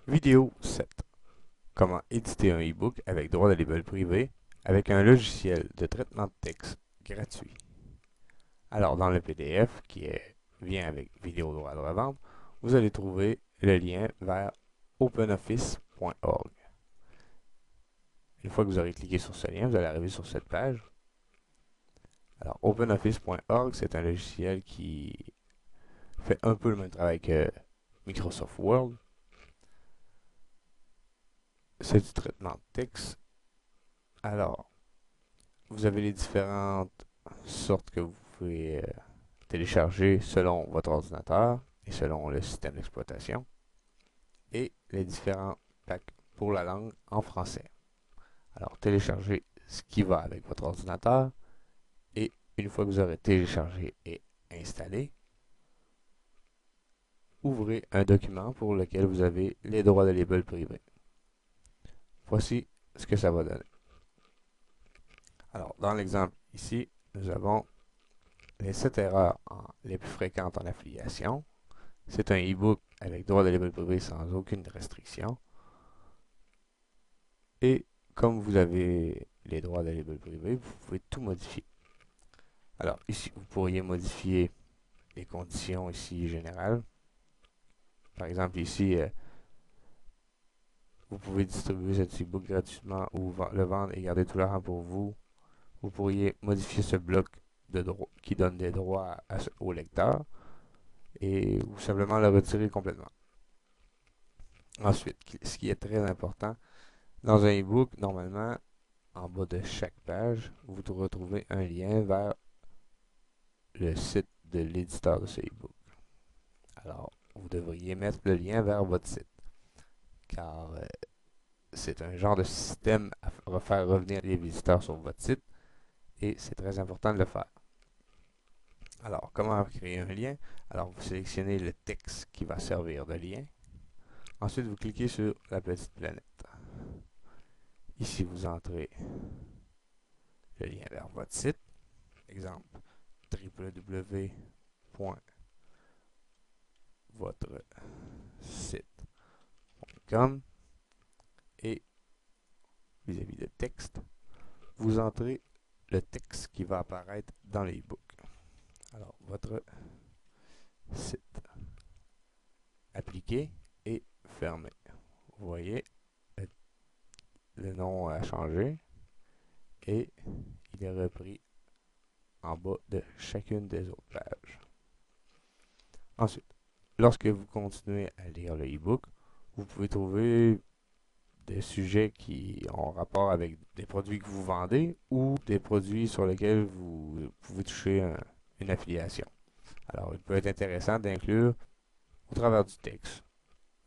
Vidéo 7. Comment éditer un e-book avec droit de label privé avec un logiciel de traitement de texte gratuit. Alors, dans le PDF vient avec vidéo droit de revente, vous allez trouver le lien vers openoffice.org. Une fois que vous aurez cliqué sur ce lien, vous allez arriver sur cette page. Alors, openoffice.org, c'est un logiciel qui fait un peu le même travail que Microsoft Word. C'est du traitement de texte. Alors, vous avez les différentes sortes que vous pouvez télécharger selon votre ordinateur et selon le système d'exploitation et les différents packs pour la langue en français. Alors, téléchargez ce qui va avec votre ordinateur et une fois que vous aurez téléchargé et installé, ouvrez un document pour lequel vous avez les droits de label privés. Voici ce que ça va donner. Alors, dans l'exemple ici, nous avons les 7 erreurs les plus fréquentes en affiliation. C'est un e-book avec droit de label privé sans aucune restriction. Et comme vous avez les droits de label privé, vous pouvez tout modifier. Alors ici, vous pourriez modifier les conditions ici générales. Par exemple ici, vous pouvez distribuer cet e-book gratuitement ou le vendre et garder tout l'argent pour vous. Vous pourriez modifier ce bloc qui donne des droits au lecteur ou simplement le retirer complètement. Ensuite, ce qui est très important, dans un e-book, normalement, en bas de chaque page, vous retrouvez un lien vers le site de l'éditeur de ce e-book. Alors, vous devriez mettre le lien vers votre site, car c'est un genre de système à faire revenir les visiteurs sur votre site et c'est très important de le faire. Alors, comment créer un lien? Alors, vous sélectionnez le texte qui va servir de lien. Ensuite, vous cliquez sur la petite planète. Ici, vous entrez le lien vers votre site. Exemple, www.votresite.com et vis-à-vis de texte, vous entrez le texte qui va apparaître dans l'e-book. Alors, votre site. Appliquer et fermer. Vous voyez, le nom a changé et il est repris en bas de chacune des autres pages. Ensuite, lorsque vous continuez à lire le e-book, vous pouvez trouver des sujets qui ont rapport avec des produits que vous vendez ou des produits sur lesquels vous pouvez toucher une affiliation. Alors, il peut être intéressant d'inclure au travers du texte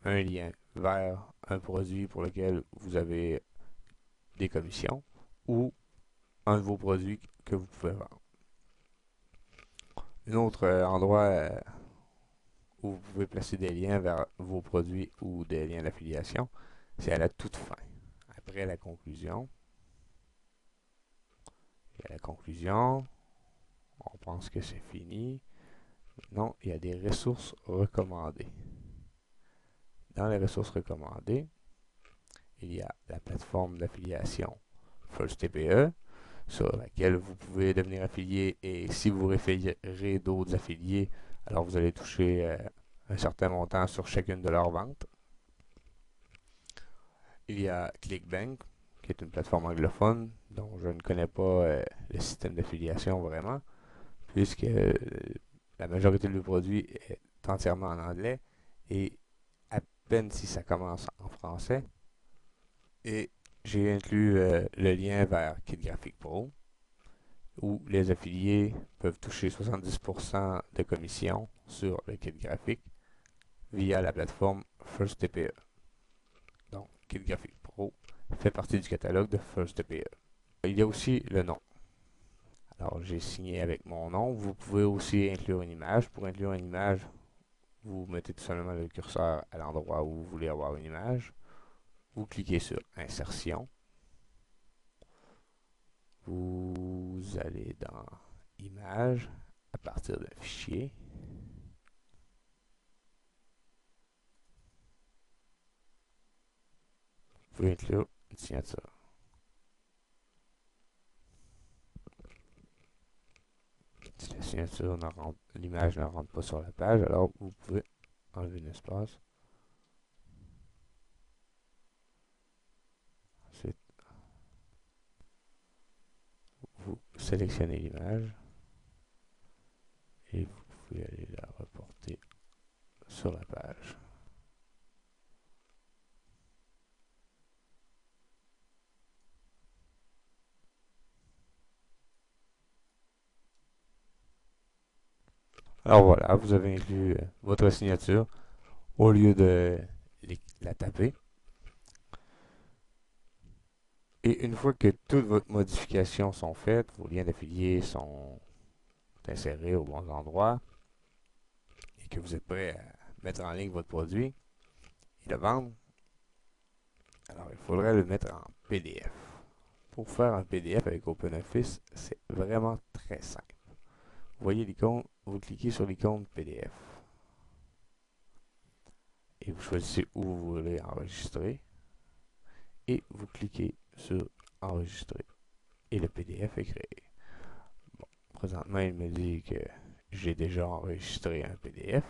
un lien vers un produit pour lequel vous avez des commissions ou un de vos produits que vous pouvez vendre. Un autre endroit où vous pouvez placer des liens vers vos produits ou des liens d'affiliation, c'est à la toute fin. Après la conclusion, il y a la conclusion, on pense que c'est fini. Non, il y a des ressources recommandées. Dans les ressources recommandées, il y a la plateforme d'affiliation First TPE, sur laquelle vous pouvez devenir affilié et si vous référez d'autres affiliés, alors vous allez toucher un certain montant sur chacune de leurs ventes. Il y a ClickBank, qui est une plateforme anglophone dont je ne connais pas le système d'affiliation vraiment, puisque la majorité du produit est entièrement en anglais et à peine si ça commence en français. Et j'ai inclus le lien vers Kit Graphic Pro, où les affiliés peuvent toucher 70% de commission sur le kit graphique via la plateforme First TPE. Donc, Kit Graphic Pro fait partie du catalogue de First TPE. Il y a aussi le nom. Alors, j'ai signé avec mon nom. Vous pouvez aussi inclure une image. Pour inclure une image, vous mettez tout simplement le curseur à l'endroit où vous voulez avoir une image. Vous cliquez sur Insertion. Vous allez dans Images à partir d'un fichier. pouvez inclure une signature. Si la signature ne rentre, l'image ne rentre pas sur la page, alors vous pouvez enlever l'espace. Ensuite, vous sélectionnez l'image et vous pouvez aller la reporter sur la page. Alors voilà, vous avez inclus votre signature au lieu de la taper. Et une fois que toutes vos modifications sont faites, vos liens d'affiliés sont insérés aux bons endroits et que vous êtes prêt à mettre en ligne votre produit et le vendre, alors il faudrait le mettre en PDF. Pour faire un PDF avec OpenOffice, c'est vraiment très simple. Vous voyez l'icône, vous cliquez sur l'icône PDF et vous choisissez où vous voulez enregistrer et vous cliquez sur enregistrer et le PDF est créé. Bon, présentement, il me dit que j'ai déjà enregistré un PDF,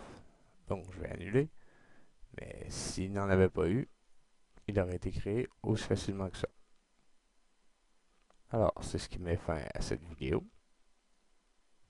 donc je vais annuler. Mais s'il n'en avait pas eu, il aurait été créé aussi facilement que ça. Alors, c'est ce qui met fin à cette vidéo.